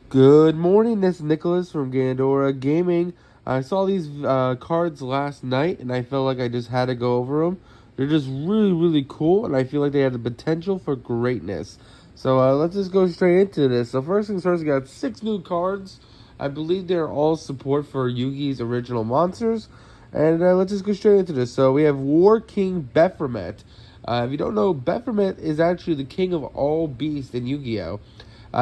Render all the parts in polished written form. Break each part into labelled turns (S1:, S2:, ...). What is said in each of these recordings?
S1: Good morning, this is Nicholas from Gandora Gaming. I saw these cards last night and I felt like I just had to go over them. They're just really, really cool and I feel like they have the potential for greatness. So let's just go straight into this. So first things first, we got 6 new cards. I believe they're all support for Yugi's original monsters. And let's just go straight into this. So we have War King Bephomet. If you don't know, Bephomet is actually the king of all beasts in Yu-Gi-Oh!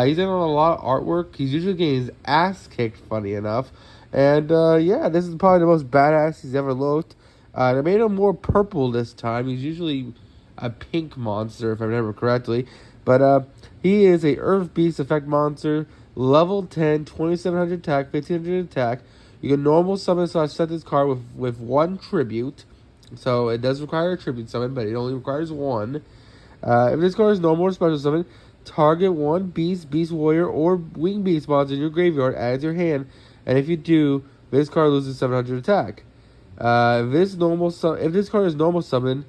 S1: He's in on a lot of artwork. He's usually getting his ass kicked, funny enough. And yeah, this is probably the most badass he's ever looked. They made him more purple this time. He's usually a pink monster, if I remember correctly. But he is a Earth Beast effect monster, level 10, 2700 attack, 1500 attack. You can normal summon / set this card with 1 tribute. So it does require a tribute summon, but it only requires 1. If this card is normal or special summon, target 1 beast, beast warrior, or wing beast monster in your graveyard as your hand, and if you do, this card loses 700 attack. If this card is normal summon,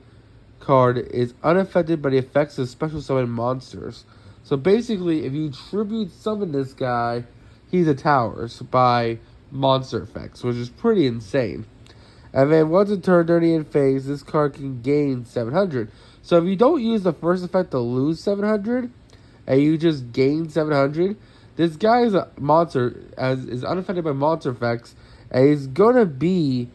S1: card is unaffected by the effects of special summon monsters. So basically, if you tribute summon this guy, he's a towers by monster effects, which is pretty insane. And then once a turn during the end phase, this card can gain 700. So if you don't use the first effect to lose 700, and you just gain 700, this guy is a monster, is unaffected by monster effects, and he's gonna be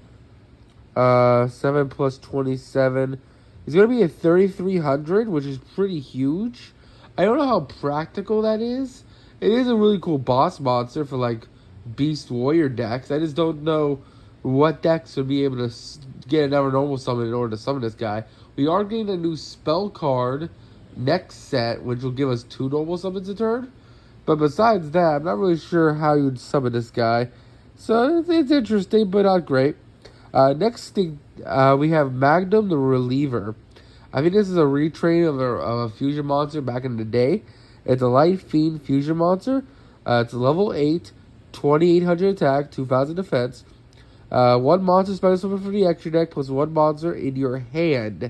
S1: 7 plus 27. He's gonna be at 3,300, which is pretty huge. I don't know how practical that is. It is a really cool boss monster for like Beast Warrior decks. I just don't know what decks would be able to get another normal summon in order to summon this guy. We are getting a new spell card next set, which will give us 2 normal summons a turn. But besides that, I'm not really sure how you'd summon this guy. So it's interesting, but not great. Next thing, we have Magnum the Reliever. I think this is a retrain of a fusion monster back in the day. It's a Light Fiend fusion monster. It's level 8, 2800 attack, 2000 defense. 1 monster special summon from the extra deck plus 1 monster in your hand.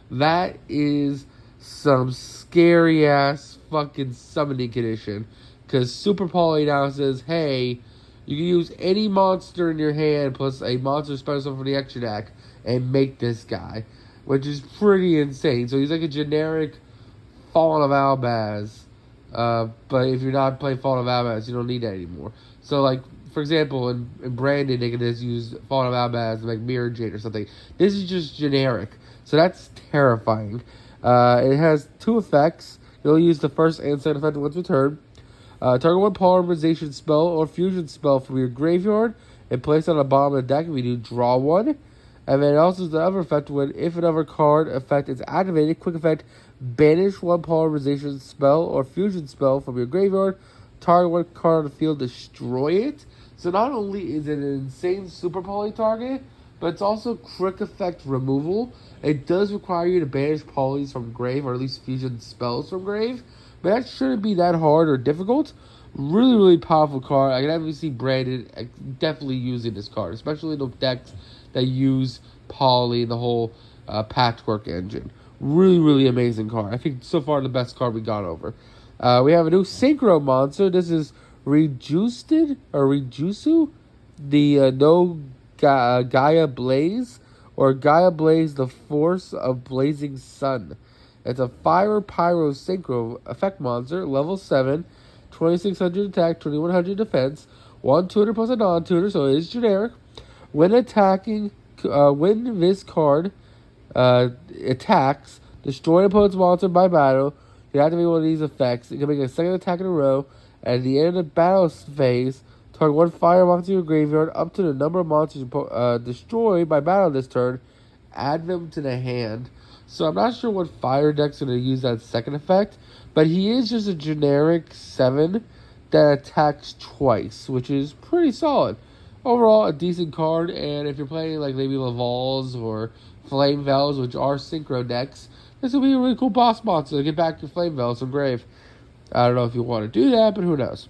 S1: That is some scary ass fucking summoning condition. Because Super Poly now says, hey, you can use any monster in your hand plus a monster special from the extra deck and make this guy. Which is pretty insane. So he's like a generic Fallen of Albaz. But if you're not playing Fallen of Albaz, you don't need that anymore. So like, for example, in Brandon, they can just use Fallen of Albaz like Mirror Jade or something. This is just generic. So that's terrifying. It has 2 effects. You'll use the first and second effect once per turn. Target 1 polymerization spell or fusion spell from your graveyard and place it on the bottom of the deck. If you do, draw 1. And then also the other effect when if another card effect is activated, quick effect, banish 1 polymerization spell or fusion spell from your graveyard. Target 1 card on the field, destroy it. So not only is it an insane super poly target, but it's also quick effect removal. It does require you to banish polys from grave, or at least fusion spells from grave. But that shouldn't be that hard or difficult. Really, really powerful card. I can definitely see Brandon definitely using this card, especially the decks that use poly, the whole patchwork engine. Really, really amazing card. I think so far the best card we got over. We have a new Synchro monster. This is Rejuiced, the Gaia Blaze, or Gaia Blaze, the Force of Blazing Sun. It's a Fire Pyro Synchro effect monster, level 7, 2600 attack, 2100 defense, 1 tutor plus a non-tutor, so it is generic. When attacking, when this card attacks, destroy an opponent's monster by battle, you activate one of these effects. You can make a second attack in a row. At the end of the battle phase, target 1 fire monster in your graveyard up to the number of monsters destroyed by battle this turn. Add them to the hand. So I'm not sure what fire deck's going to use that second effect, but he is just a generic 7 that attacks twice, which is pretty solid. Overall, a decent card, and if you're playing like maybe Laval's or Flame Veils, which are synchro decks, this will be a really cool boss monster to get back your Flame Veils from grave. I don't know if you want to do that, but who knows.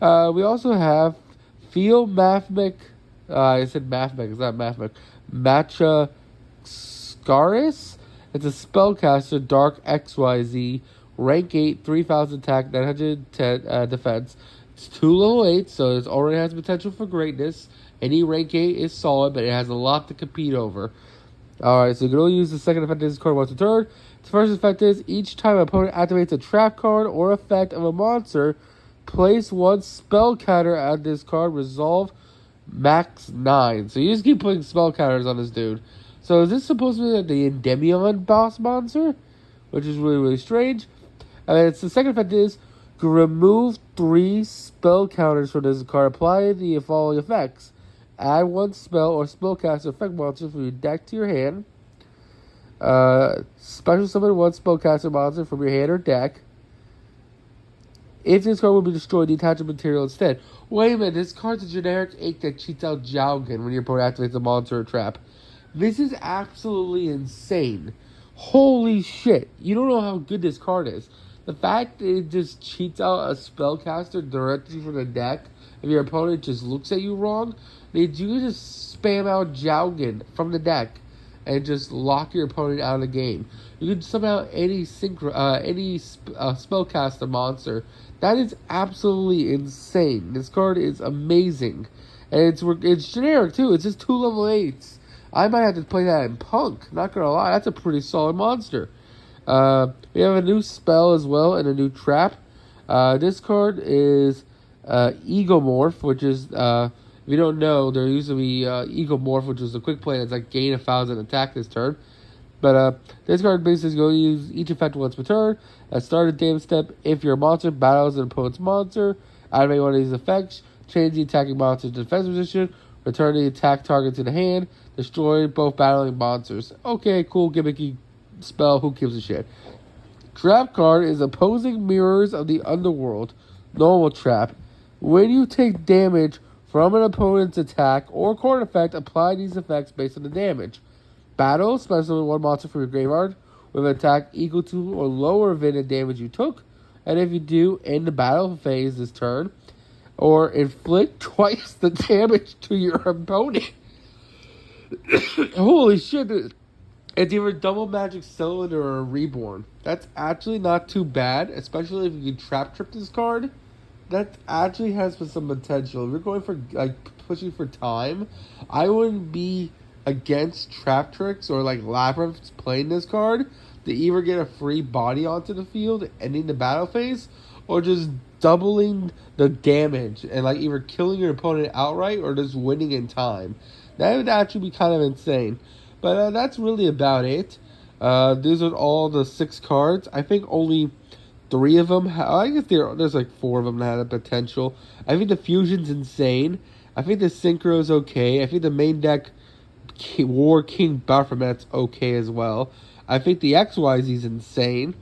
S1: We also have Feel Mathmic. I said Mathmic, it's not Mathmic. Matcha Scaris. It's a spellcaster, Dark XYZ, rank 8, 3000 attack, 910 defense. It's 2 level 8, so it already has potential for greatness. Any rank 8 is solid, but it has a lot to compete over. Alright, so you can only use the second effect of this card once a turn. The first effect is, each time an opponent activates a trap card or effect of a monster, place 1 spell counter at this card, resolve max 9. So you just keep putting spell counters on this dude. So is this supposed to be like the Endymion boss monster? Which is really, really strange. And then the second effect is, remove 3 spell counters from this card. Apply the following effects. Add 1 spell or spellcaster effect monster from your deck to your hand. Special summon 1 spellcaster monster from your hand or deck. If this card will be destroyed, detach a material instead. Wait a minute, this card's a generic 8 that cheats out Jowgen when your opponent activates a monster or trap. This is absolutely insane. Holy shit. You don't know how good this card is. The fact that it just cheats out a spellcaster directly from the deck, if your opponent just looks at you wrong, means you can just spam out Jowgen from the deck and just lock your opponent out of the game. You can summon out any spellcaster monster. That is absolutely insane. This card is amazing. And it's generic too. It's just 2 level 8s. I might have to play that in Punk. Not gonna lie, that's a pretty solid monster. We have a new spell as well and a new trap. This card is Egomorph, which is, if you don't know, there used to be Egomorph, which was a quick play that's like gain 1,000 attack this turn. But this card basically is going to use each effect once per turn. Start a damage step. If your monster battles an opponent's monster, activate one of these effects. Change the attacking monster to defense position. Return the attack target to the hand. Destroy both battling monsters. Okay, cool, gimmicky spell. Who gives a shit? Trap card is opposing mirrors of the underworld. Normal trap. When you take damage from an opponent's attack or card effect, apply these effects based on the damage. Battle, special summon 1 monster from your graveyard with an attack equal to or lower than the damage you took. And if you do, end the battle phase this turn. Or inflict twice the damage to your opponent. Holy shit. It's either double magic cylinder or a reborn. That's actually not too bad, especially if you can trap trip this card. That actually has some potential. If you're going for like pushing for time, I wouldn't be against trap tricks or like labyrinths playing this card to either get a free body onto the field ending the battle phase, or just doubling the damage and like either killing your opponent outright or just winning in time. That would actually be kind of insane. But that's really about it. These are all the 6 cards. I think only 3 of them. I guess there's like 4 of them that had a potential. I think the Fusion's insane. I think the Synchro's okay. I think the main deck War King Baphomet's okay as well. I think the XYZ's insane.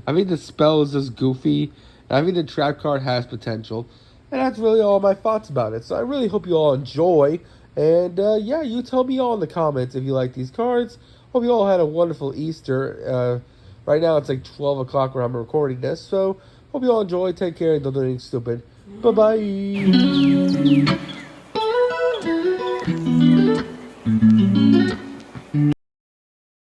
S1: I think the spell is just goofy. And I think the trap card has potential. And that's really all my thoughts about it. So I really hope you all enjoy. And yeah, you tell me all in the comments if you like these cards. Hope you all had a wonderful Easter. Right now it's like 12 o'clock where I'm recording this. So hope you all enjoy. Take care and don't do anything stupid. Bye-bye.